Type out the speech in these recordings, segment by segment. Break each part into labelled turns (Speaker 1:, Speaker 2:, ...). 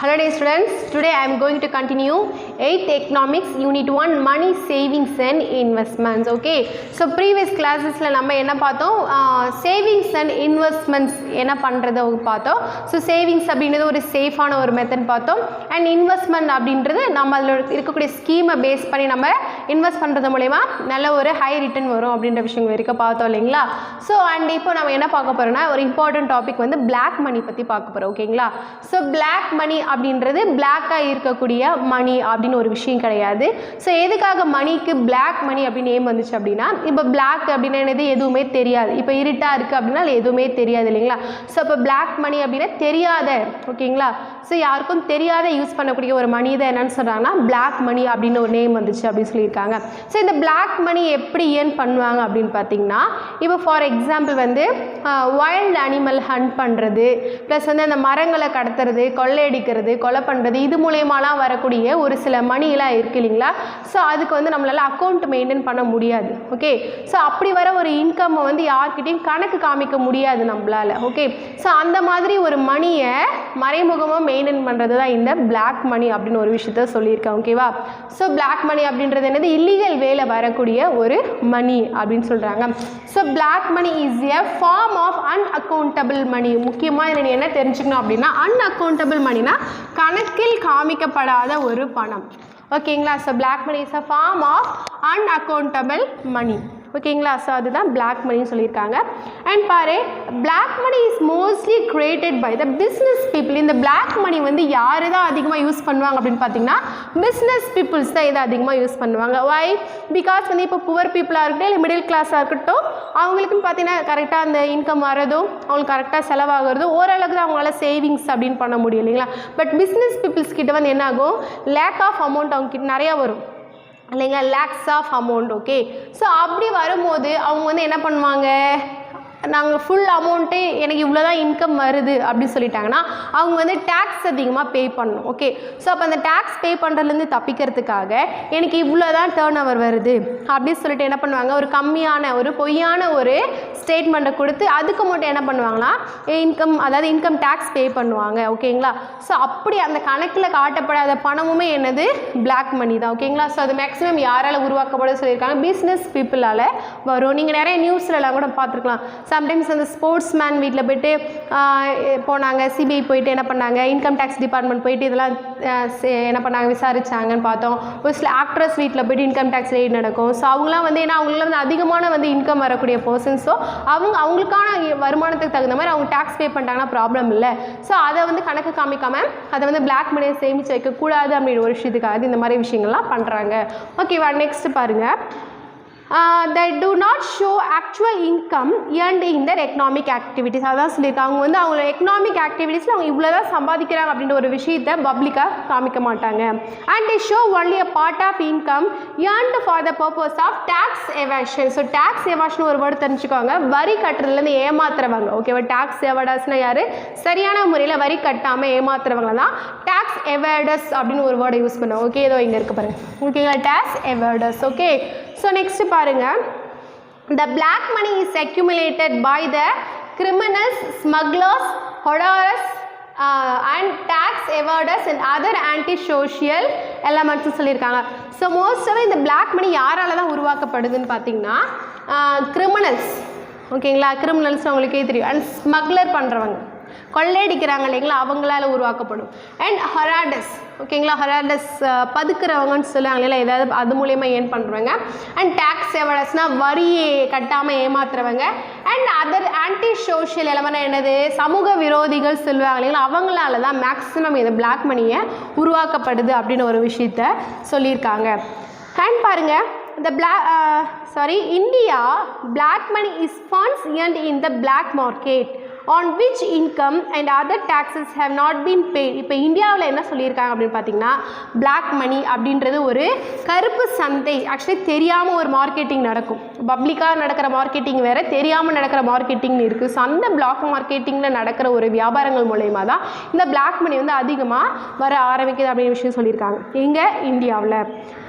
Speaker 1: Hello dear students, today I am going to continue 8th Economics Unit 1 Money Savings and Investments. Okay, so previous classes la நம்ம என்ன பார்த்தோம், savings and investments என்ன பண்றது பார்த்தோம். So savings அப்படின்றது ஒரு சேஃபான ஒரு மெத்தட் பார்த்தோம், and investment அப்படின்றது நம்ம அதில் இருக்கக்கூடிய ஸ்கீமை பேஸ் பண்ணி நம்ம இன்வெஸ்ட் பண்ணுறது மூலமா நல்ல ஒரு ஹை ரிட்டர்ன் வரும் அப்படின்ற விஷயம் வரைக்கும் பார்த்தோம் இல்லைங்களா. ஸோ அண்ட் இப்போ நம்ம என்ன பார்க்க போகிறோம்னா ஒரு இம்பார்ட்டன்ட் டாபிக் வந்து பிளாக் மணி பற்றி பார்க்க போகிறோம். ஓகேங்களா. ஸோ பிளாக் மணி அப்படின்றது பிளாக்காக இருக்கக்கூடிய மணி அப்படின்னு ஒரு விஷயம் கிடையாது. ஸோ எதுக்காக மணிக்கு பிளாக் மணி அப்படின்னு நேம் வந்துச்சு அப்படின்னா, இப்போ பிளாக் அப்படின்னா என்னது எதுவுமே தெரியாது, இப்போ இருட்டாக இருக்குது அப்படின்னா எதுவுமே தெரியாது இல்லைங்களா. ஸோ இப்போ பிளாக் மணி அப்படின்னா தெரியாத, ஓகேங்களா. ஸோ யாருக்கும் தெரியாத யூஸ் பண்ணக்கூடிய ஒரு மணி தான் என்னன்னு சொல்கிறாங்கன்னா பிளாக் மணி அப்படின்னு ஒரு நேம் வந்துச்சு அப்படின்னு சொல்லியிருக்காங்க. ஸோ இந்த பிளாக் மணி எப்படி ஏர்ன் பண்ணுவாங்க அப்படின்னு பார்த்தீங்கன்னா, இப்போ ஃபார் எக்ஸாம்பிள் வந்து வைல்டு அனிமல் ஹண்ட் பண்ணுறது, ப்ளஸ் வந்து அந்த மரங்களை கடத்துறது, கொள்ளையடிக்கிறது, கொலை பண்ணுறது, இது மூலயமாலாம் வரக்கூடிய ஒரு சில மணிலாம் இருக்குது இல்லைங்களா. ஸோ அதுக்கு வந்து நம்மளால் அக்கௌண்ட் மெயின்டைன் பண்ண முடியாது. ஓகே, ஸோ அப்படி வர ஒரு இன்கம்மை வந்து யார்கிட்டையும் கணக்கு காமிக்க முடியாது நம்மளால். ஓகே, ஸோ அந்த மாதிரி ஒரு மணியை மறைமுகமாக மெயின்டைன் பண்ணுறது தான் இந்த பிளாக் மணி அப்படின்னு ஒரு விஷயத்த சொல்லியிருக்கேன். ஓகேவா. ஸோ பிளாக் மணி அப்படின்றது என்னது, இல்லீகல் வேல வரக்கூடிய ஒரு மணி அப்படின்னு சொல்கிறாங்க. So black money is a form of unaccountable money. முக்கியமாக இதில் என்ன தெரிஞ்சுக்கணும் அப்படின்னா, அன்அக்கௌண்டபிள் மணினா கணக்கில் காமிக்கப்படாத ஒரு பணம். ஓகேங்களா. So black money is a form of unaccountable money. ஓகேங்களா. ஸோ அதுதான் பிளாக் மணின்னு சொல்லியிருக்காங்க. அண்ட் பாரு, black money is mostly created by the business people. இந்த பிளாக் மணி வந்து யார் தான் அதிகமாக யூஸ் பண்ணுவாங்க அப்படின்னு பார்த்தீங்கன்னா, பிஸ்னஸ் பீப்புள்ஸ் தான் இதை அதிகமாக யூஸ் பண்ணுவாங்க. வை? பிகாஸ் வந்து இப்போ புவர் பீப்புளாக இருக்கட்டும் இல்லை மிடில் கிளாஸாக இருக்கட்டும், அவங்களுக்குன்னு பார்த்தீங்கன்னா கரெக்டாக அந்த இன்கம் வரதும் அவங்களுக்கு கரெக்டாக செலவாகிறதும் ஓரளவுக்கு தான் அவங்களால சேவிங்ஸ் அப்படின்னு பண்ண முடியும் இல்லைங்களா. பட் பிஸ்னஸ் பீப்புள்ஸ் கிட்ட வந்து என்ன ஆகும், லேக் ஆஃப் அமௌண்ட் அவங்க கிட்ட நிறையா வரும் இல்லைங்களா, lakhs of amount. Okay, so அப்படி வரும்போது அவங்க வந்து என்ன பண்ணுவாங்க, நாங்கள் ஃபுல் அமௌண்ட்டே எனக்கு இவ்வளோ தான் இன்கம் வருது அப்படின்னு சொல்லிட்டாங்கன்னா அவங்க வந்து டேக்ஸ் அதிகமாக பே பண்ணணும். ஓகே, ஸோ அப்போ அந்த டேக்ஸ் பே பண்ணுறதுலேருந்து தப்பிக்கிறதுக்காக எனக்கு இவ்வளோ தான் டேர்ன் ஓவர் வருது அப்படின்னு சொல்லிட்டு என்ன பண்ணுவாங்க, ஒரு கம்மியான ஒரு பொய்யான ஒரு ஸ்டேட்மெண்ட்டை கொடுத்து அதுக்கு மட்டும் என்ன பண்ணுவாங்கன்னா இன்கம், அதாவது இன்கம் டேக்ஸ் பே பண்ணுவாங்க. ஓகேங்களா. ஸோ அப்படி அந்த கணக்கில் காட்டப்படாத பணமுமே என்னது, பிளாக் மணி தான். ஓகேங்களா. ஸோ அது மேக்ஸிமம் யாரால் உருவாக்கப்பட சொல்லியிருக்காங்க, பிஸ்னஸ் பீப்புளால் வரும். நீங்கள் நிறைய நியூஸ்லலாம் கூட பார்த்துருக்கலாம். சம்டைம்ஸ் அந்த ஸ்போர்ட்ஸ் மேன் வீட்டில் போய்ட்டு போனாங்க, சிபிஐ போயிட்டு என்ன பண்ணாங்க, இன்கம் டேக்ஸ் டிபார்ட்மெண்ட் போயிட்டு இதெல்லாம் என்ன பண்ணாங்க விசாரிச்சாங்கன்னு பார்த்தோம். ஒரு சில ஆக்ட்ரஸ் வீட்டில் போய்ட்டு இன்கம் டேக்ஸ் ரெய்ட் நடக்கும். ஸோ அவங்களாம் வந்து ஏன்னா அவங்களாம் வந்து அதிகமான வந்து இன்கம் வரக்கூடிய பர்சன்ஸ். ஸோ அவங்களுக்கான வருமானத்துக்கு தகுந்த மாதிரி அவங்க டேக்ஸ் பே பண்ணிட்டாங்கன்னா ப்ராப்ளம் இல்லை. ஸோ அதை வந்து கணக்கு காமிக்காமல் அதை வந்து பிளாக் மணியை சேமித்து வைக்கக்கூடாது அப்படின்ற ஒரு விஷயத்துக்காக இந்த மாதிரி விஷயங்கள்லாம் பண்ணுறாங்க. ஓகேவா. நெக்ஸ்ட் பாருங்கள், that do not show actual income earned in their economic activities. அதான் சொல்லியிருக்காங்க, அவங்க வந்து அவங்களோட எக்கனாமிக் ஆக்டிவிட்டீஸில் அவங்க இவ்வளோ தான் சம்பாதிக்கிறாங்க அப்படின்ற ஒரு விஷயத்தை பப்ளிக்காக காமிக்க மாட்டாங்க. and they show only a part of income earned for the purpose of tax evasion. So tax evasion ஒரு வேர்டு தெரிஞ்சுக்கோங்க, வரி கட்டுறதுலேருந்து ஏமாத்துறவங்க. ஓகேவா. டேக்ஸ் எவாடர்ஸ்னால் யார், சரியான முறையில் வரி கட்டாமல் ஏமாத்துறவங்க தான் டேக்ஸ் எவாடர்ஸ் அப்படின்னு ஒரு வேர்டை யூஸ் பண்ணுவோம். ஓகே, ஏதோ இங்கே இருக்கு பாருங்க. ஓகேங்களா, டேக்ஸ் எவாடர்ஸ். ஓகே, ஸோ நெக்ஸ்ட் பாருங்க, the black money is accumulated by the criminals, smugglers, hoarders and tax evaders and other anti-social elements சொல்லியிருக்காங்க. ஸோ மோஸ்ட்டாக இந்த பிளாக் மணி யாரால தான் உருவாக்கப்படுதுன்னு பார்த்தீங்கன்னா, கிரிமினல்ஸ். ஓகேங்களா. கிரிமினல்ஸ் அவங்களுக்கே தெரியும். அண்ட் ஸ்மக்லர் பண்ணுறவங்க, கொள்ளையடிக்கிறாங்க இல்லைங்களா, அவங்களால உருவாக்கப்படும். அண்ட் ஹொராடஸ். ஓகேங்களா. ஹொராடஸ் பதுக்கிறவங்கன்னு சொல்லுவாங்க இல்லை, ஏதாவது அது மூலயமா ஏர்ன் பண்ணுறவங்க. அண்ட் டேக்ஸ் எவடஸ்னால் வரியை கட்டாமல் ஏமாத்துறவங்க. And other anti social element என்னது, சமூக விரோதிகள் சொல்லுவாங்க இல்லைங்களா, அவங்களால தான் மேக்ஸிமம் இந்த பிளாக் மணியை உருவாக்கப்படுது அப்படின்னு ஒரு விஷயத்த சொல்லியிருக்காங்க. அண்ட் பாருங்கள், India black money is funds earned in the black market on which income and other taxes have not been paid. இப்போ இந்தியாவில் என்ன சொல்லியிருக்காங்க அப்படின்னு பார்த்தீங்கன்னா, பிளாக் மணி அப்படின்றது ஒரு கருப்பு சந்தை. ஆக்சுவலி தெரியாமல் ஒரு மார்க்கெட்டிங் நடக்கும், பப்ளிக்காக நடக்கிற மார்க்கெட்டிங் வேறு, தெரியாமல் நடக்கிற மார்க்கெட்டிங்னு இருக்குது. ஸோ அந்த பிளாக் மார்க்கெட்டிங்கில் நடக்கிற ஒரு வியாபாரங்கள் மூலயமா தான் இந்த பிளாக் மணி வந்து அதிகமாக வர ஆரம்பிக்குது அப்படின்னு விஷயம் சொல்லியிருக்காங்க இங்கே இந்தியாவில்.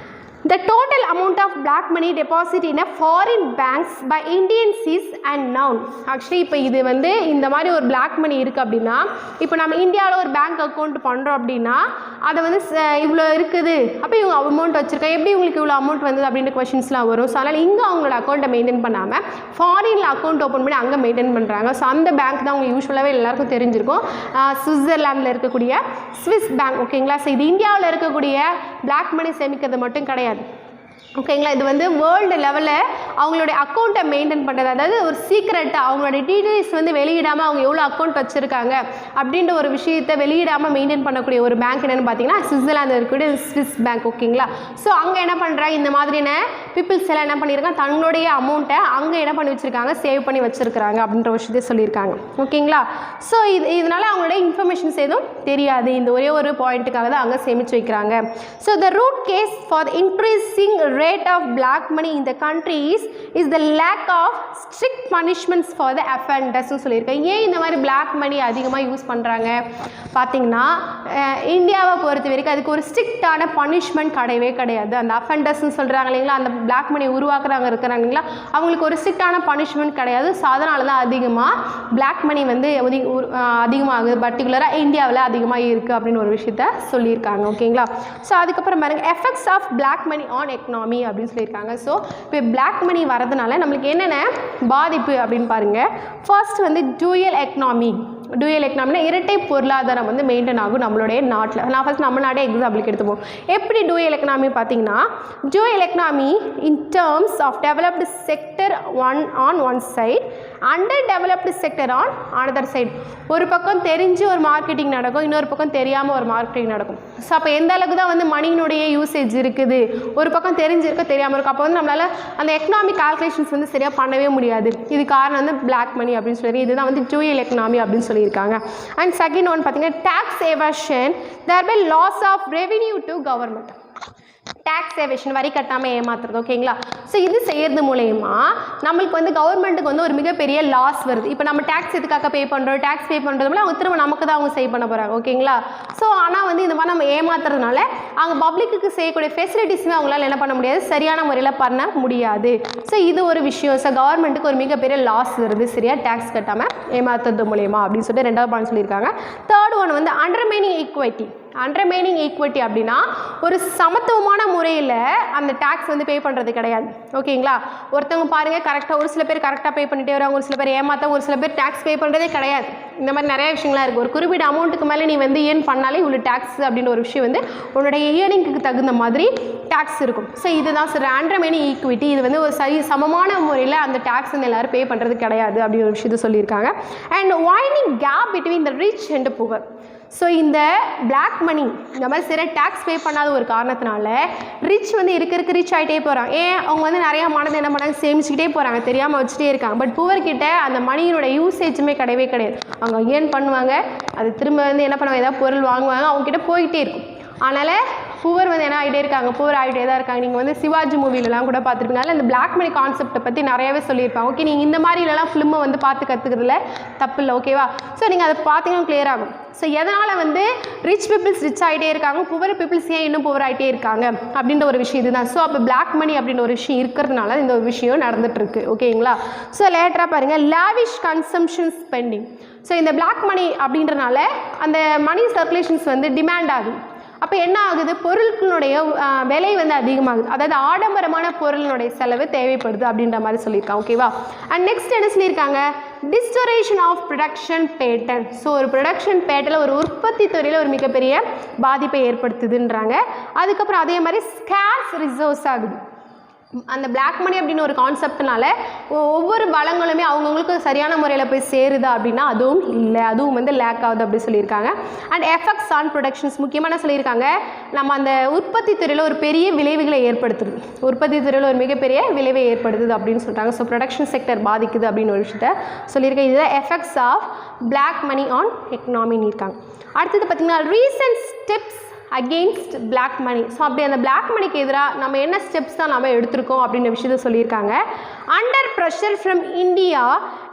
Speaker 1: The total amount of black money deposit in a foreign banks by Indians is unknown. Actually இப்போ இது வந்து இந்த மாதிரி ஒரு black money இருக்குது அப்படின்னா, இப்போ நம்ம இந்தியாவில் ஒரு பேங்க் அக்கௌண்ட் பண்ணுறோம் அப்படின்னா அதை வந்து இவ்வளோ இருக்குது, அப்போ இவங்க அமௌண்ட் வச்சுருக்காங்க, எப்படி இவங்களுக்கு இவ்வளோ அமௌண்ட் வந்தது அப்படின்ற கொஷின்ஸ்லாம் வரும். ஸோ அதனால் இங்கே அவங்களோட அக்கௌண்ட்டை மெயின்டைன் பண்ணாமல் ஃபாரினில் அக்கௌண்ட் ஓப்பன் பண்ணி அங்கே மெயின்டைன் பண்ணுறாங்க. ஸோ அந்த பேங்க் தான் அவங்க யூஸ்வலாகவே எல்லாருக்கும் தெரிஞ்சிருக்கும், சுவிட்சர்லாண்டில் இருக்கக்கூடிய ஸ்விஸ் பேங்க். ஓகேங்களா. ஸோ இது இந்தியாவில் இருக்கக்கூடிய பிளாக் மணி சேமிக்கிறது மட்டும் கிடையாது. ஓகேங்களா. இது வந்து வேர்ல்டு லெவலில் அவங்களுடைய அக்கௌண்ட்டை மெயின்டைன் பண்ணுறது, அதாவது ஒரு சீக்ரெட்டாக அவங்களுடைய டீட்டெயில்ஸ் வந்து வெளியிடாமல் அவங்க எவ்வளோ அக்கௌண்ட் வச்சுருக்காங்க அப்படின்ற ஒரு விஷயத்தை வெளியிடாமல் மெயின்டைன் பண்ணக்கூடிய ஒரு பேங்க் என்னென்னு பார்த்தீங்கன்னா சுவிட்சர்லாந்து இருக்கக்கூடிய ஸ்விஸ் பேங்க். ஓகேங்களா. ஸோ அங்கே என்ன பண்ணுறாங்க, இந்த மாதிரியான பீப்புள்ஸ் எல்லாம் என்ன பண்ணியிருக்காங்க, தங்களுடைய அமௌண்ட்டை அங்கே என்ன பண்ணி வச்சுருக்காங்க, சேவ் பண்ணி வச்சுருக்காங்க அப்படின்ற விஷயத்தை சொல்லியிருக்காங்க. ஓகேங்களா. ஸோ இதனால் அவங்களுடைய இன்ஃபர்மேஷன்ஸ் எதுவும் தெரியாது, இந்த ஒரே ஒரு பாயிண்ட்டுக்காக தான் அங்கே சேமித்து வைக்கிறாங்க. So the root cause for increasing rate of black money in the country is the lack of strict punishments for the offenders னு சொல்லியிருக்கேன். ஏன் இந்த மாதிரி black money அதிகமாக யூஸ் பண்ணுறாங்க பார்த்தீங்கன்னா, இந்தியாவை பொறுத்த வரைக்கும் அதுக்கு ஒரு ஸ்ட்ரிக்டான பனிஷ்மெண்ட் கிடையாது. அந்த அஃபெண்டர்ஸ்னு சொல்கிறாங்க இல்லைங்களா, அந்த black money உருவாக்குறாங்க இருக்கிறாங்க இல்லைங்களா, அவங்களுக்கு ஒரு ஸ்ட்ரிக்டான பனிஷ்மெண்ட் கிடையாது. ஸோ அதனால தான் அதிகமாக black money வந்து அதிகமாகுது, பர்டிகுலராக இந்தியாவில் அதிகமாக இருக்குது அப்படின்னு ஒரு விஷயத்த சொல்லியிருக்காங்க. ஓகேங்களா. ஸோ அதுக்கப்புறம் பாருங்கள், effects of black money on economy அப்படின்னு சொல்லியிருக்காங்க. ஸோ இப்போ பிளாக் மணி வரதுனால நம்மளுக்கு என்னென்ன பாதிப்பு அப்படின்னு பாருங்கள். ஃபர்ஸ்ட் வந்து டூயல் எக்கனாமினா இரட்டை பொருளாதாரம் வந்து மெயின்டைன் ஆகும் நம்மளுடைய நாட்டில். நான் ஃபஸ்ட் நம்ம நாடே எக்ஸாம்பிளுக்கு எடுத்துப்போம். எப்படி டூயல் எக்கனாமி பார்த்தீங்கன்னா, dual economy in terms of developed sector on one side, under developed sector on another side. ஒரு பக்கம் தெரிஞ்சு ஒரு மார்க்கெட்டிங் நடக்கும், இன்னொரு பக்கம் தெரியாமல் ஒரு மார்க்கெட்டிங் நடக்கும். ஸோ அப்போ எந்த அளவுக்கு தான் வந்து மணியினுடைய யூசேஜ் இருக்குது, ஒரு பக்கம் தெரிஞ்சிருக்க தெரியாமல் இருக்கும், அப்போ வந்து நம்மளால் அந்த எக்கனாமிக் கால்குலேஷன்ஸ் வந்து சரியாக பண்ணவே முடியாது. இது காரணம் வந்து பிளாக் மணி அப்படின்னு சொல்லி, இதுதான் வந்து டூயல் எக்கனாமி அப்படின்னு சொல்லியிருக்காங்க. அண்ட் செகண்ட் ஒன் பார்த்தீங்கன்னா tax evasion, thereby loss of revenue to government. Tax evasion, வரி கட்டாமல் ஏமாத்துறது. ஓகேங்களா. ஸோ இது செய்கிறது மூலயமா நம்மளுக்கு வந்து கவர்மெண்ட்டுக்கு வந்து ஒரு மிகப்பெரிய லாஸ் வருது. இப்போ நம்ம டேக்ஸ் எதுக்காக பே பண்ணுறோம், டேக்ஸ் பே பண்ணுறது மூலம் அவங்க திரும்ப நமக்கு தான் அவங்க சேவ் பண்ண போகிறாங்க. ஓகேங்களா. ஸோ ஆனால் வந்து இந்த மாதிரி நம்ம ஏமாத்துறதுனால அவங்க பப்ளிக்கு செய்யக்கூடிய ஃபெசிலிட்டிஸுமே அவங்களால என்ன பண்ண முடியாது, சரியான முறையில் பண்ண முடியாது. ஸோ இது ஒரு விஷயம். ஸோ கவர்மெண்ட்டுக்கு ஒரு மிகப்பெரிய லாஸ் வருது சரியா டேக்ஸ் கட்டாமல் ஏமாத்துறது மூலயமா அப்படின்னு சொல்லிட்டு ரெண்டாவது பாயிண்ட் சொல்லியிருக்காங்க. தேர்ட் ஒன் வந்து அண்டர்மைனிங் ஈக்குவிட்டி அப்படின்னா ஒரு சமத்துவமான முறையில் அந்த டேக்ஸ் வந்து பே பண்ணுறது கிடையாது. ஓகேங்களா. ஒருத்தவங்க பாருங்கள் கரெக்டாக, ஒரு சில பேர் கரெக்டாக பே பண்ணிட்டே வராங்க, ஒரு சில பேர் ஏமாற்ற, ஒரு சில பேர் டேக்ஸ் பே பண்ணுறதே கிடையாது. இந்த மாதிரி நிறைய விஷயங்களாக இருக்குது. ஒரு குறிப்பிட்ட அமௌண்ட்டுக்கு மேலே நீ வந்து ஏர்ன் பண்ணாலே இவ்வளோ டேக்ஸ் அப்படின்ற ஒரு விஷயம் வந்து உன்னுடைய இயர்னிங்க்கு தகுந்த மாதிரி டேக்ஸ் இருக்கும். ஸோ இதுதான் சார் அண்டர்மைனிங் ஈக்குவிட்டி. இது வந்து ஒரு சமமான முறையில் அந்த டேக்ஸ் வந்து எல்லோரும் பே பண்ணுறது கிடையாது அப்படின்னு ஒரு விஷயத்தை சொல்லியிருக்காங்க. And widening gap between the rich and poor. So இந்த பிளாக் மணி இந்த மாதிரி சரியாக டேக்ஸ் பே பண்ணாத ஒரு காரணத்தினால ரிச் வந்து இருக்க ரிச் ஆகிட்டே போகிறாங்க. அவங்க வந்து நிறையா மனதை என்ன பண்ணாங்க, சேமிச்சுக்கிட்டே போகிறாங்க, தெரியாமல் வச்சுட்டே இருக்காங்க. பட் புவர்கிட்ட அந்த மணியினோட யூசேஜுமே கிடையாது. அவங்க ஏர்ன் பண்ணுவாங்க, அது திரும்ப வந்து என்ன பண்ணுவாங்க, ஏதாவது பொருள் வாங்குவாங்க, அவங்ககிட்ட போயிட்டே இருக்கும். அதனால் புவர் வந்து என்ன ஆகிட்டே இருக்காங்க, புவர் ஆகிட்டே தான் இருக்காங்க. நீங்கள் வந்து சிவாஜி மூவிலலாம் கூட பார்த்துருப்பீங்க. அதில் இந்த பிளாக் மணி கான்செப்டை பற்றி நிறையாவே சொல்லியிருப்பாங்க. ஓகே, நீங்கள் இந்த மாதிரிலாம் ஃபிலிமை வந்து பார்த்து கற்றுக்கிறதுல தப்பு இல்லை. ஓகேவா. ஸோ நீங்கள் அதை பார்த்தீங்கன்னா கிளியர் ஆகும். ஸோ எதனால் வந்து ரிச் பீப்புள்ஸ் ரிச் ஆகிட்டே இருக்காங்க, புவர் பீப்புள்ஸ் ஏன் இன்னும் புவர் ஆகிட்டே இருக்காங்க அப்படின்ற ஒரு விஷயம் இதுதான். ஸோ அப்போ பிளாக் மணி அப்படின்ற ஒரு விஷயம் இருக்கிறதுனால இந்த ஒரு விஷயம் நடந்துகிட்ருக்கு. ஓகேங்களா. ஸோ லேட்டராக பாருங்கள், லாவிஷ் கன்சம்ஷன் ஸ்பெண்டிங். ஸோ இந்த பிளாக் மணி அப்படின்றனால அந்த மணி சர்க்குலேஷன்ஸ் வந்து டிமாண்ட் ஆகும். அப்போ என்ன ஆகுது, பொருட்களுடைய விலை வந்து அதிகமாகுது, அதாவது ஆடம்பரமான பொருளினுடைய செலவு தேவைப்படுது அப்படின்ற மாதிரி சொல்லியிருக்காங்க. ஓகேவா. அண்ட் நெக்ஸ்ட் என்ன சொல்லியிருக்காங்க, டிஸ்டோரேஷன் ஆஃப் ப்ரொடக்ஷன் பேட்டர்ன். ஸோ ஒரு ப்ரொடக்ஷன் பேட்டர்னில் ஒரு உற்பத்தி துறையில் ஒரு மிகப்பெரிய பாதிப்பை ஏற்படுத்துதுன்றாங்க. அதுக்கப்புறம் அதே மாதிரி ஸ்கேர்ஸ் ரிசோர்ஸ் ஆகுது. அந்த பிளாக் மணி அப்படின்னு ஒரு கான்செப்ட்னால ஒவ்வொரு வளங்களுமே அவங்கவுங்களுக்கு சரியான முறையில் போய் சேருதா அப்படின்னா அதுவும் இல்லை, அதுவும் வந்து லேக் ஆகுது அப்படி சொல்லியிருக்காங்க. அண்ட் எஃபெக்ட்ஸ் ஆன் ப்ரொடக்ஷன்ஸ், முக்கியமான சொல்லியிருக்காங்க, நம்ம அந்த உற்பத்தி துறையில் ஒரு பெரிய விளைவுகளை ஏற்படுத்துது, உற்பத்தி துறையில் ஒரு மிகப்பெரிய விளைவை ஏற்படுத்துது அப்படின்னு சொல்கிறாங்க. ஸோ ப்ரொடக்ஷன் செக்டர் பாதிக்குது அப்படின்னு ஒரு விஷயத்த சொல்லியிருக்காங்க. இதுதான் effects of black money on எக்கனாமின்னு இருக்காங்க. அடுத்தது பார்த்திங்கன்னா recent steps against black money. So அப்படி அந்த பிளாக் மணிக்கு எதிராக நம்ம என்ன ஸ்டெப்ஸ் தான் நம்ம எடுத்திருக்கோம் அப்படின்ற விஷயத்த சொல்லியிருக்காங்க. Under pressure from India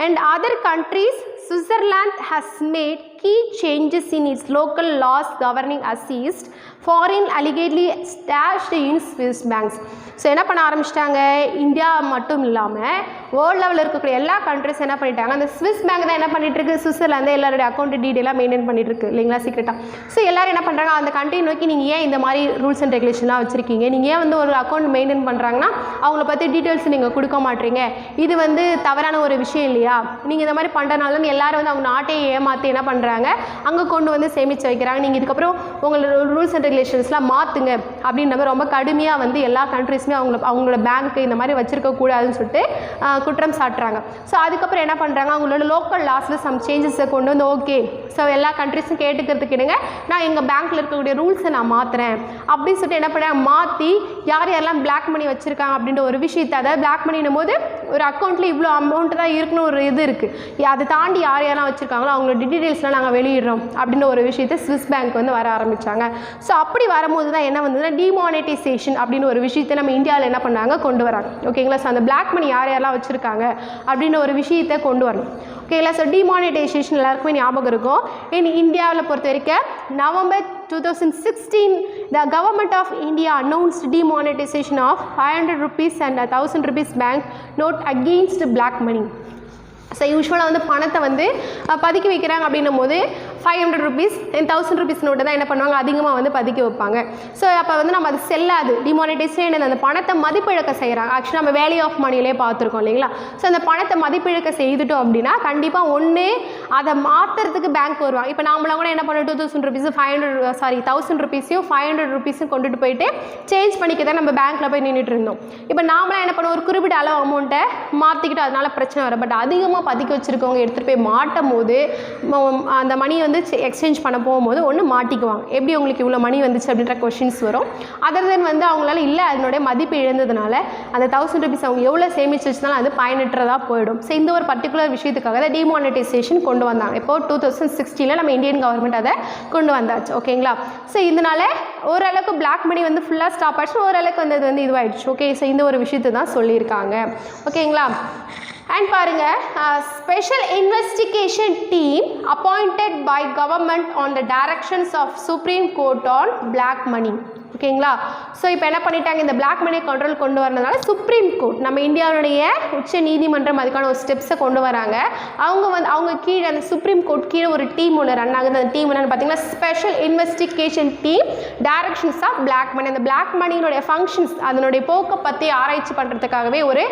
Speaker 1: and other countries, Switzerland has made key changes in its local laws governing assessed foreign allegedly stashed in Swiss banks. So என்ன பண்ண ஆரம்பிச்சிட்டாங்க, இந்தியா மட்டும் இல்லாமல் வேர்ல்டு லெவலில் இருக்கக்கூடிய எல்லா கண்ட்ரிஸ் என்ன பண்ணிட்டாங்க, அந்த ஸ்விஸ் பேங்க் தான் என்ன பண்ணிட்டு இருக்கு, சுவிட்சர்லாந்து எல்லாருடைய அக்கௌண்ட் டீட்டெயிலாக மெயின்டைன் பண்ணிட்டு இருக்கு இல்லைங்களா சீக்கிரட்டாக. ஸோ எல்லாரும் என்ன பண்ணுறாங்க, அந்த கண்ட்ரி நோக்கி நீங்கள் ஏன் இந்த மாதிரி ரூல்ஸ் அண்ட் ரெகுலேஷன்லாம் வச்சுருக்கீங்க, நீங்கள் ஏன் வந்து ஒரு அக்கௌண்ட் மெயின்டைன் பண்ணுறாங்கன்னா அவங்கள பற்றி டீட்டெயில்ஸ் நீங்கள் கொடுக்க மாட்டீங்க, இது வந்து தவறான ஒரு விஷயம் இல்லையா, நீங்கள் இந்த மாதிரி பண்ணுறதுனால எல்லாரும் வந்து அவங்க நாட்டையை ஏமாற்றி என்ன பண்ணுறாங்க, அங்கே கொண்டு வந்து சேமித்து வைக்கிறாங்க, நீங்கள் இதுக்கப்புறம் உங்களோட ரூல்ஸ் அண்ட் ரெகுலேஷன்ஸ்லாம் மாற்றுங்க அப்படின்ற மாதிரி ரொம்ப கடுமையாக வந்து எல்லா கண்ட்ரிஸுமே அவங்களோட பேங்க்கு இந்த மாதிரி வச்சுருக்கக்கூடாதுன்னு சொல்லிட்டு குற்றம் சாட்டுறாங்க. ஸோ அதுக்கப்புறம் என்ன பண்ணுறாங்க, அவங்களோட லோக்கல் லாஸில் சம் சேஞ்சஸை கொண்டு வந்து ஓகே ஸோ எல்லா கண்ட்ரிஸும் கேட்டுக்கிறதுக்கு எடுங்க, நான் எங்கள் பேங்க்கில் இருக்கக்கூடிய ரூல்ஸை நான் மாற்றுறேன் அப்படின்னு சொல்லிட்டு என்ன பண்ணுறாங்க, மாற்றி யார் யாரெல்லாம் பிளாக் மணி வச்சுருக்காங்க அப்படின்ற ஒரு விஷயத்தை, அதாவது பிளாக் மணினும் போது ஒரு அக்கௌண்ட்டில் இவ்வளோ அமௌண்ட்டு தான் இருக்குன்னு ஒரு இது இருக்குது, அதை தாண்டி யார் யாரெல்லாம் வச்சுருக்காங்களோ அவங்களோட டீட்டெயில்ஸ்லாம் நாங்கள் வெளியிடுறோம் அப்படின்ற ஒரு விஷயத்தை ஸ்விஸ் பேங்க் வந்து வர ஆரம்பித்தாங்க. ஸோ அப்படி வரும்போது தான் என்ன வந்ததுன்னா டிமானிட்டைசேஷன் அப்படின்னு ஒரு விஷயத்தை நம்ம இந்தியாவில் என்ன பண்ணாங்க கொண்டு வராங்க. ஓகேங்களா, ஸோ அந்த பிளாக் மணி யார் யாரெல்லாம் வச்சுருக்காங்க அப்படின்ற ஒரு விஷயத்தை கொண்டு வரணும். ஓகேங்களா, ஸோ டிமானிட்டைசேஷன் எல்லாருக்குமே ஞாபகம் இருக்கும். இந்தியாவில் பொறுத்த வரைக்கும் November 2016 the government of India announced demonetization of 500 rupees and 1000 rupees bank note against black money. So யூஸ்வலாக வந்து பணத்தை வந்து பதுக்கி வைக்கிறாங்க அப்படின்னும் போது 500 rupees and 1000 rupees நோட்டை தான் என்ன பண்ணுவாங்க, அதிகமாக வந்து பதுக்கி வைப்பாங்க. ஸோ அப்போ வந்து நம்ம அது செல்லாது, டிமானிட்டைசேஷன் அந்த பணத்தை மதிப்பிழக்க செய்கிறாங்க. ஆக்சுவலாக நம்ம வேல்யூ ஆஃப் மணிலே பார்த்துருக்கோம் இல்லைங்களா. ஸோ அந்த பணத்தை மதிப்பிழக்க செய்துட்டோம் அப்படின்னா கண்டிப்பாக ஒன்று அதை மாற்றுறதுக்கு பேங்க் வருவாங்க. இப்போ நாமளாம் கூட என்ன பண்ணோம், 2000 rupees 1000 rupees-ஐயும் 500 rupees-ம் கொண்டுட்டு போயிட்டு சேஞ்ச் பண்ணிக்க தான் நம்ம பேங்க்கில் போய் நின்றுட்டு இருந்தோம். இப்போ நாமளாம் என்ன பண்ணுவோம், ஒரு குறிப்பிட்ட அளவு அமௌண்ட்டை மாற்றிக்கிட்டு அதனால பிரச்சனை வரும். பட் அதிகமாக பதுக்கி வச்சுருக்கவங்க எடுத்துகிட்டு போய் மாட்டும் போது அந்த மணியை வந்து எக்ஸ்சேஞ்ச் பண்ண போகும்போது ஒன்று மாட்டிக்குவாங்க, எப்படி உங்களுக்கு இவ்வளோ மணி வந்துச்சு அப்படின்ற கொஷின்ஸ் வரும். அதர் தென் வந்து அவங்களால இல்லை அதனுடைய மதிப்பு இழந்ததுனால அந்த 1000 rupees அவங்க எவ்வளோ சேமிச்சு வச்சுனாலும் அது பயனற்றதாக போயிடும். ஸோ இந்த ஒரு பர்டிகுலர் விஷயத்துக்காக தான் டிமானிட்டைசேஷன் கொண்டு வந்தாங்க. இப்போது 2016 நம்ம இந்தியன் கவர்மெண்ட் அதை கொண்டு வந்தாச்சு. ஓகேங்களா, ஸோ இதனால ஓரளவுக்கு பிளாக் மணி வந்து ஃபுல்லாக ஸ்டாப் ஆகிடுச்சு, ஓரளவுக்கு வந்து அது வந்து இதுவாகிடுச்சு. ஓகே, ஸோ இந்த ஒரு விஷயத்தை தான் சொல்லியிருக்காங்க. ஓகேங்களா, அண்ட் பாருங்கள், special investigation team appointed by government on the directions of supreme court on black money. ஓகேங்களா, ஸோ இப்போ என்ன பண்ணிட்டாங்க, இந்த பிளாக் மணி கண்ட்ரோல் கொண்டு வரதுனால சுப்ரீம் கோர்ட் நம்ம இந்தியாவுடைய உச்ச நீதிமன்றம் அதுக்கான ஒரு ஸ்டெப்ஸை கொண்டு வராங்க. அவங்க கீழே அந்த சுப்ரீம் கோர்ட் கீழே ஒரு டீம் ஒன்று ரன் ஆகுது. அந்த டீம் என்னன்னு பார்த்தீங்கன்னா special investigation team directions of black money. அந்த பிளாக் மணியினுடைய ஃபங்க்ஷன்ஸ் அதனுடைய போக்கை பற்றி ஆராய்ச்சி பண்ணுறதுக்காகவே ஒரு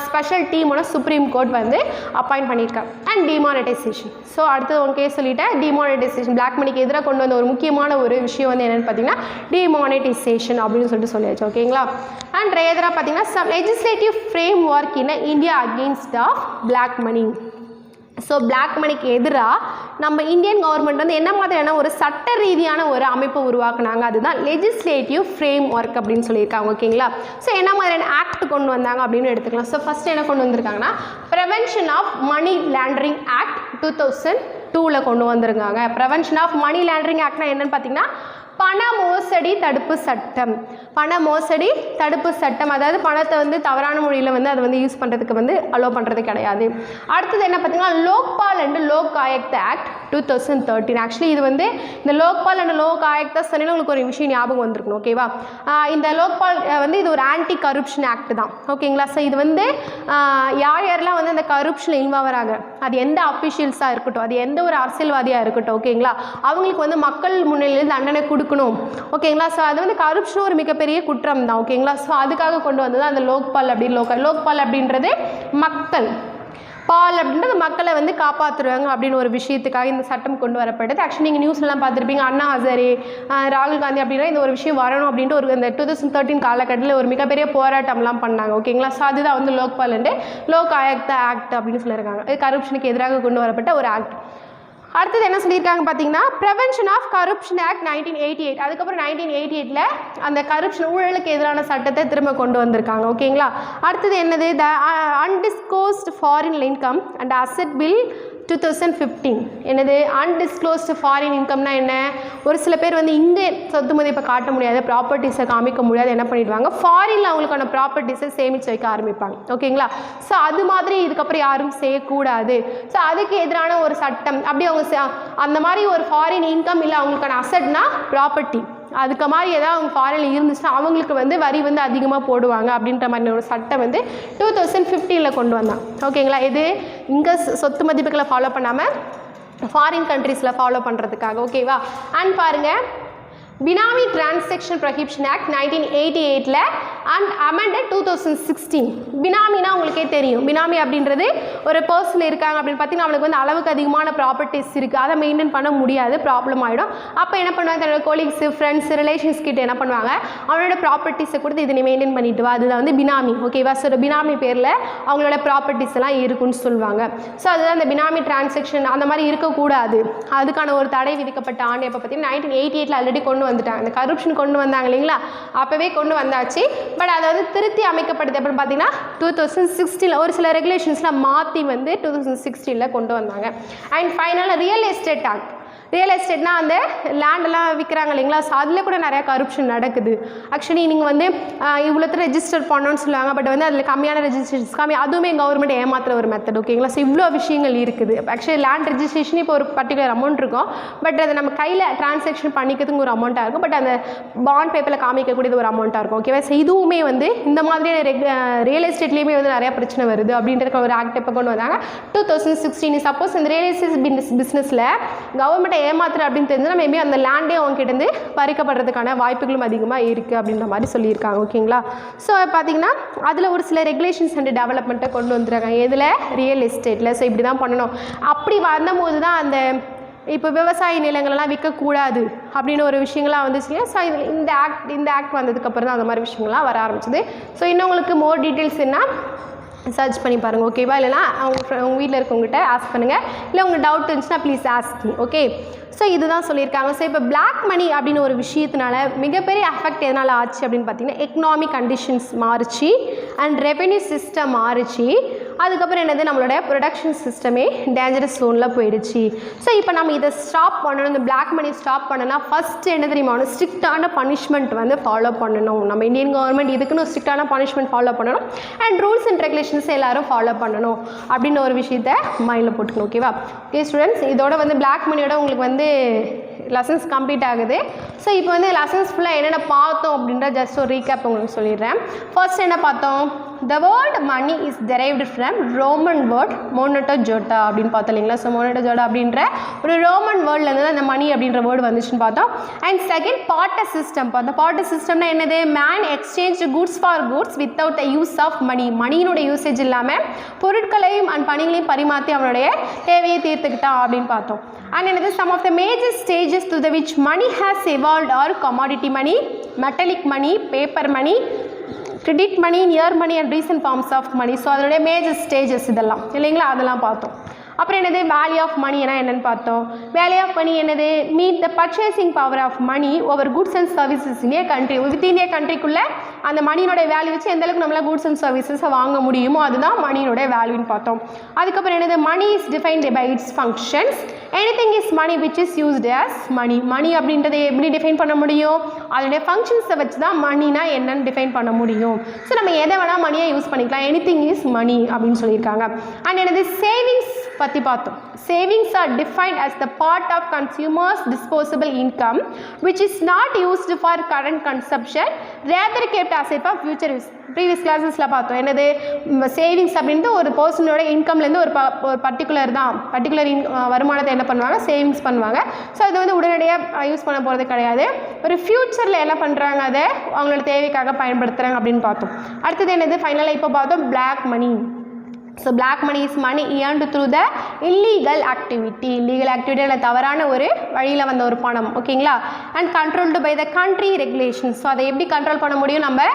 Speaker 1: ஸ்பெஷல் டீமோட சுப்ரீம் கோர்ட் வந்து அப்பாயிண்ட் பண்ணியிருக்காங்க. அண்ட் டிமானிட்டைசேஷன், ஸோ அடுத்தது உங்க கேஸ் சொல்லிட்டேன், டிமானிட்டைசேஷன் பிளாக் மணிக்கு எதிராக கொண்டு வந்த ஒரு முக்கியமான ஒரு விஷயம் வந்து என்னென்னு பார்த்தீங்கன்னா டிமானிட்டைசேஷன் அப்படின்னு சொல்லிட்டு சொல்லியாச்சு. ஓகேங்களா, அண்ட் எதிராக பார்த்தீங்கன்னா some legislative framework in India against of black money. So black மணிக்கு எதிராக நம்ம இந்தியன் கவர்மெண்ட் வந்து என்ன மாதிரியான ஒரு சட்ட ரீதியான ஒரு அமைப்பு உருவாக்குனாங்க, அதுதான் லெஜிஸ்லேட்டிவ் ஃப்ரேம் ஒர்க் அப்படின்னு சொல்லியிருக்காங்க. ஓகேங்களா, ஸோ என்ன மாதிரியான ஆக்ட் கொண்டு வந்தாங்க அப்படின்னு எடுத்துக்கலாம். ஸோ ஃபஸ்ட்டு என்ன கொண்டு வந்திருக்காங்கன்னா prevention of money laundering act 2002 கொண்டு வந்திருக்காங்க. ப்ரிவென்ஷன் ஆஃப் மணி லாண்டரிங் ஆக்ட்னா என்னன்னு பார்த்தீங்கன்னா பண மோசடி தடுப்பு சட்டம். பண மோசடி தடுப்பு சட்டம், அதாவது பணத்தை வந்து தவறான மொழியில் வந்து அதை வந்து யூஸ் பண்ணுறதுக்கு வந்து அலோவ் பண்ணுறது கிடையாது. அடுத்தது என்ன பார்த்தீங்கன்னா Lokpal and Lok Ayukta act 2013. Actually இது வந்து இந்த லோக்பால் அண்ட் லோக் ஆயுக்தா சொன்னா உங்களுக்கு ஒரு விஷயம் ஞாபகம் வந்திருக்கணும். ஓகேவா, இந்த லோக்பால் வந்து இது ஒரு ஆன்டி கரப்ஷன் ஆக்ட் தான். ஓகேங்களா, ஸோ இது வந்து யார் யாரெல்லாம் வந்து அந்த கரப்ஷனில் இன்வால்வ் ஆகிறாங்க, அது எந்த அஃபிஷியல்ஸாக இருக்கட்டும், அது எந்த ஒரு அரசியல்வாதியாக இருக்கட்டும், ஓகேங்களா, அவங்களுக்கு வந்து மக்கள் முன்னிலையில் தண்டனை கொடுக்கணும். ஓகேங்களா, ஸோ அது வந்து கரப்ஷன் ஒரு மிகப்பெரிய குற்றம் தான். ஓகேங்களா, ஸோ அதுக்காக கொண்டு வந்தது அந்த லோக்பால் லோக்பால் அப்படின்றது மக்கள், பால் அப்படின்றது மக்களை வந்து காப்பாற்றுவாங்க அப்படின்னு ஒரு விஷயத்துக்காக இந்த சட்டம் கொண்டு வரப்பட்டது. ஆக்சுவலி நீங்கள் நியூஸ்லாம் பார்த்துருப்பீங்க, அண்ணா ஹசாரே, ராகுல் காந்தி அப்படின்னா இந்த ஒரு விஷயம் வரணும் அப்படின்ட்டு ஒரு இந்த 2013 காலகட்டத்தில் ஒரு மிகப்பெரிய போராட்டம்லாம் பண்ணாங்க. ஓகேங்களா, ஸோ அதுதான் வந்து லோக்பால் அண்ட் லோக் ஆயுக்தா ஆக்ட் அப்படின்னு சொல்லியிருக்காங்க. இது கரப்ஷனுக்கு எதிராக கொண்டு வரப்பட்ட ஒரு ஆக்ட். அடுத்தது என்ன சொல்லியிருக்காங்க பார்த்தீங்கன்னா ப்ரிவென்ஷன் ஆஃப் கரப்ஷன் ஆக்ட் 1988. அதுக்கப்புறம் 1988 அந்த கரப்ஷன் ஊழலுக்கு எதிரான சட்டத்தை திரும்ப கொண்டு வந்திருக்காங்க. ஓகேங்களா, அடுத்தது என்னது the undisclosed foreign income and asset bill 2015. என்னது அன்டிஸ்க்ளோஸ்டு ஃபாரின் இன்கம்னா என்ன? ஒரு சில பேர் வந்து இங்கே சொத்து மதிப்பை காட்ட முடியாது, ப்ராப்பர்ட்டிஸை காமிக்க முடியாது, என்ன பண்ணிடுவாங்க, ஃபாரினில் அவங்களுக்கான ப்ராப்பர்ட்டிஸை சேமித்து வைக்க ஆரம்பிப்பாங்க. ஓகேங்களா? ஸோ அது மாதிரி இதுக்கப்புறம் யாரும் செய்யக்கூடாது. ஸோ அதுக்கு எதிரான ஒரு சட்டம். அப்படி அவங்க அந்த மாதிரி ஒரு ஃபாரின் இன்கம் இல்லை அவங்களுக்கான அசட்னா ப்ராப்பர்ட்டி, அதுக்கு மாதிரி ஏதாவது அவங்க ஃபாரினில் இருந்துச்சுன்னா அவங்களுக்கு வந்து வரி வந்து அதிகமாக போடுவாங்க அப்படின்ற மாதிரி ஒரு சட்டம் வந்து 2015 கொண்டு வந்தான். ஓகேங்களா? இது இங்கே சொத்து மதிப்புகளை ஃபாலோ பண்ணாமல் ஃபாரின் கண்ட்ரீஸில் ஃபாலோ பண்ணுறதுக்காக. ஓகேவா? அண்ட் பாருங்கள், benami transaction prohibition act 1988 and amended 2016. பினாமினா உங்களுக்கே தெரியும். பினாமி அப்படின்றது ஒரு பர்சன் இருக்காங்க அப்படின்னு பார்த்தீங்கன்னா அவங்களுக்கு வந்து அளவுக்கு அதிகமான ப்ராப்பர்ட்டிஸ் இருக்குது, அதை மெயின்டைன் பண்ண முடியாது, ப்ராப்ளம் ஆகிடும். அப்போ என்ன பண்ணுவாங்க, தன்னோட கொலீக்ஸு, ஃப்ரெண்ட்ஸ், ரிலேஷன்ஸ் கிட்ட என்ன பண்ணுவாங்க, அவனோட ப்ராப்பர்ட்டிஸை கொடுத்து இதை நீ மெயின்டைன் பண்ணிட்டு வா, அதுதான் வந்து பினாமி. ஓகேவா? ஸோ பினாமி பேரில் அவங்களோட ப்ராப்பர்ட்டிஸ் எல்லாம் இருக்குன்னு சொல்லுவாங்க. ஸோ அதுதான் அந்த பினாமி டிரான்சாக்ஷன் அந்த மாதிரி இருக்கக்கூடாது. அதுக்கான ஒரு தடை விதிக்கப்பட்ட ஆண்டு எப்போ பார்த்தீங்கன்னா 1988 ஆல்ரெடி கொண்டு வந்துட்டாங்க. அந்த கரப்ஷன் கொண்டு வந்தாங்க இல்லைங்களா, அப்போவே கொண்டு வந்தாச்சு. பட் அதை வந்து திருத்தி அமைக்கப்படுது அப்படின்னு பார்த்தீங்கன்னா 2016 ஒரு சில ரெகுலேஷன்ஸ்லாம் மாற்றி வந்து 2016 கொண்டு வந்தாங்க. அண்ட் ஃபைனலாக ரியல் எஸ்டேட் ஆக்ட். ரியல் எஸ்டேட்னா அந்த லேண்டெல்லாம் விற்கிறாங்க இல்லைங்களா, ஸோ அதில் கூட நிறையா கரப்ஷன் நடக்குது. ஆக்சுவலி நீங்கள் வந்து இவ்வளோத்த ரெஜிஸ்டர் பண்ணணும்னு சொல்லுவாங்க, பட் வந்து அதில் கம்மியான ரெஜிஸ்ட்ரேஷன்ஸ் அதுவுமே கவர்மெண்ட் ஏமாத்துற ஒரு மெத்தட். ஓகேங்களா? ஸோ இவ்வளோ விஷயங்கள் இருக்குது. ஆக்சுவலி லேண்ட் ரெஜிஸ்ட்ரேஷன் இப்போ ஒரு பர்டிகுலர் அமௌண்ட் இருக்கும், பட் அதை நம்ம கையில் டிரான்சாக்ஷன் பண்ணிக்கிறதுக்கு ஒரு அமௌண்ட்டாக இருக்கும், பட் அந்த பாண்ட் பேப்பரில் காமிக்கக்கூடியது ஒரு அமௌண்ட்டாக இருக்கும். ஓகேவா? ஸோ இதுவுமே வந்து இந்த மாதிரியான ரியல் எஸ்டேட்லேயுமே வந்து நிறையா பிரச்சனை வருது அப்படின்றதுக்கு ஒரு ஆக்ட் எப்போ கொண்டு வந்தாங்க 2016. சப்போஸ் இந்த ரியல் எஸ்டேட் பிஸ்னஸில் கவர்மெண்ட் ஏமாத்துற அப்படின்னு தெரிஞ்சுன்னா மேபி அந்த லேண்டே அவங்ககிட்டருந்து பறிக்கப்படுறதுக்கான வாய்ப்புகளும் அதிகமாக இருக்குது அப்படின்ற மாதிரி சொல்லியிருக்காங்க. ஓகேங்களா? ஸோ பார்த்தீங்கன்னா அதில் ஒரு சில ரெகுலேஷன்ஸ் அண்ட் டெவலப்மெண்ட்டை கொண்டு வந்துருக்காங்க. எதில்? ரியல் எஸ்டேட்டில். ஸோ இப்படி தான் பண்ணணும். அப்படி வந்தபோது தான் அந்த இப்போ விவசாய நிலங்களெல்லாம் விற்கக்கூடாது அப்படின்னு ஒரு விஷயங்கள்லாம் வந்துச்சு. ஸோ இதில் இந்த ஆக்ட் வந்ததுக்கப்புறம் தான் அந்த மாதிரி விஷயங்கள்லாம் வர ஆரம்பிச்சிது. ஸோ இன்னும் உங்களுக்கு மோர் டீட்டெயில்ஸ் என்ன சர்ச் பண்ணி பாருங்கள். ஓகேவா? இல்லைனா உங்கள் வீட்டில் இருக்கவங்ககிட்ட ஆஸ்க் பண்ணுங்கள், இல்லை உங்களுக்கு டவுட் இருந்துச்சுன்னா ப்ளீஸ் ஆஸ்கிங். ஓகே? ஸோ இதுதான் சொல்லியிருக்காங்க. ஸோ இப்போ பிளாக் மணி அப்படின்னு ஒரு விஷயத்தினால மிகப்பெரிய அஃபெக்ட் எதனால் ஆச்சு அப்படின்னு பார்த்தீங்கன்னா எக்கனாமிக் கண்டிஷன்ஸ் மாறிச்சு அண்ட் ரெவென்யூ சிஸ்டம் மாறிச்சு. அதுக்கப்புறம் என்னது, நம்மளோட ப்ரொடக்ஷன் சிஸ்டமே டேஞ்சரஸ் ஜோனில் போயிடுச்சு. ஸோ இப்போ நம்ம இதை ஸ்டாப் பண்ணணும், இந்த பிளாக் மணி ஸ்டாப் பண்ணணும்னா ஃபஸ்ட்டு என்ன தெரியுமா, ஸ்ட்ரிக்டான பனிஷ்மெண்ட் வந்து ஃபாலோ பண்ணணும். நம்ம இந்தியன் கவர்மெண்ட் இதுக்குன்னு ஸ்ட்ரிக்டான பனிஷ்மெண்ட் ஃபாலோ பண்ணணும் அண்ட் ரூல்ஸ் அண்ட் ரெகுலேஷன்ஸ் எல்லாரும் ஃபாலோ பண்ணணும் அப்படின்னு ஒரு விஷயத்தை மைண்டில் போட்டுக்கணும். ஓகேவா? ஓகே ஸ்டூடெண்ட்ஸ், இதோட வந்து பிளாக் மணியோட உங்களுக்கு வந்து லெசன்ஸ் கம்ப்ளீட் ஆகுது. ஸோ இப்போ வந்து லெசன்ஸ் ஃபுல்லாக என்னென்ன பார்த்தோம் அப்படின்ற ஜஸ்ட் ஒரு ரீகேப் உங்களுக்கு சொல்லிடுறேன். ஃபர்ஸ்ட் என்ன பார்த்தோம், the word money is derived from Roman word moneta jota அப்படின்னு பார்த்தோம் இல்லைங்களா. ஸோ moneta jota அப்படின்ற ஒரு ரோமன் வேர்ட்லேருந்து தான் இந்த மணி அப்படின்ற வேர்டு வந்துச்சுன்னு பார்த்தோம். அண்ட் செகண்ட் பார்ட்டர் சிஸ்டம் பார்த்தோம். பார்ட்டர் சிஸ்டம்னா என்னது, man exchange goods for goods without the use of money. மணியினுடைய யூசேஜ் இல்லாமல் பொருட்களையும் அண்ட் பணிகளையும் பரிமாற்றி அவனுடைய தேவையை தீர்த்துக்கிட்டான் அப்படின்னு பார்த்தோம். அண்ட் என்னது, some of the major stages to the which money has evolved are commodity money, metallic money, paper money, credit money, near money and recent forms of money. So அதனுடைய மேஜர் ஸ்டேஜஸ் இதெல்லாம் இல்லைங்களா, அதெல்லாம் பார்த்தோம். அப்புறம் என்னது, value of மணினா என்னென்னு பார்த்தோம். வேல்யூ ஆஃப் மணி என்னது, meet the purchasing power of money over goods and services in a country. Within a கண்ட்ரிக்குள்ளே அந்த மணியோட வேல்யூ வச்சு எந்தளவுக்கு நம்மளால் குட்ஸ் அண்ட் சர்வீசஸை வாங்க முடியுமோ அதுதான் மணியோட வேல்யூன்னு பார்த்தோம். அதுக்கப்புறம் என்னது, money is defined by its functions. Anything is money which is used as money. Money அப்படின்றத எப்படி டிஃபைன் பண்ண முடியும், அதனுடைய ஃபங்க்ஷன்ஸை வச்சு தான் மணினா என்னன்னு டிஃபைன் பண்ண முடியும். ஸோ நம்ம எதை வேணால் மணியை யூஸ் பண்ணிக்கலாம், எனிதிங் இஸ் மணி அப்படின்னு சொல்லியிருக்காங்க. அண்ட் என்னது, சேவிங்ஸ் பற்றி பார்த்தோம். Savings are defined as the part of consumers disposable income which is not used for current consumption, rather kept aside for future use. Previous கிளாஸஸில் பார்த்தோம். என்னது, சேவிங்ஸ் அப்படின்ட்டு ஒரு பர்சனோட இன்கம்லேருந்து ஒரு பர்டிகுலர் வருமானத்தை என்ன பண்ணுவாங்க, சேவிங்ஸ் பண்ணுவாங்க. ஸோ அது வந்து உடனடியாக யூஸ் பண்ண போகிறது கிடையாது, ஒரு ஃப்யூச்சரில் என்ன பண்ணுறாங்க, அதை அவங்களோட தேவைக்காக பயன்படுத்துகிறாங்க அப்படின்னு பார்த்தோம். அடுத்தது என்னது, ஃபைனலாக இப்போ பார்த்தோம் black money. So black money is money earned through the illegal activity. Illegal ஆக்டிவிட்டியில் தவறான ஒரு வழியில் வந்த ஒரு பணம். ஓகேங்களா? And controlled by the country regulations. So அதை எப்படி கண்ட்ரோல் பண்ண முடியும், நம்ம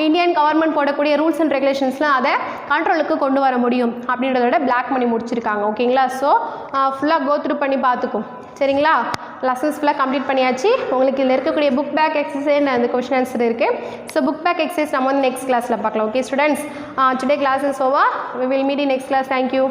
Speaker 1: இந்தியன் கவர்மெண்ட் போடக்கூடிய ரூல்ஸ் அண்ட் ரெகுலேஷன்ஸ்லாம் அதை கண்ட்ரோலுக்கு கொண்டு வர முடியும் அப்படின்றதோட பிளாக் மணி முடிச்சிருக்காங்க. ஓகேங்களா? ஸோ ஃபுல்லாக கோ த்ரூ பண்ணி பார்த்துக்கும். சரிங்களா? லெசன்ஸ் ஃபுல்லாக கம்ப்ளீட் பண்ணியாச்சு. உங்களுக்கு இதில் இருக்கக்கூடிய புக் பேக் எக்ஸசைஸ் அந்த கொஷின் ஆன்சர் இருக்குது. ஸோ புக் பேக் எக்ஸசைஸ் நம்ம வந்து நெக்ஸ்ட் கிளாஸில் பார்க்கலாம். Okay students, today class is over. We will meet in next class. Thank you.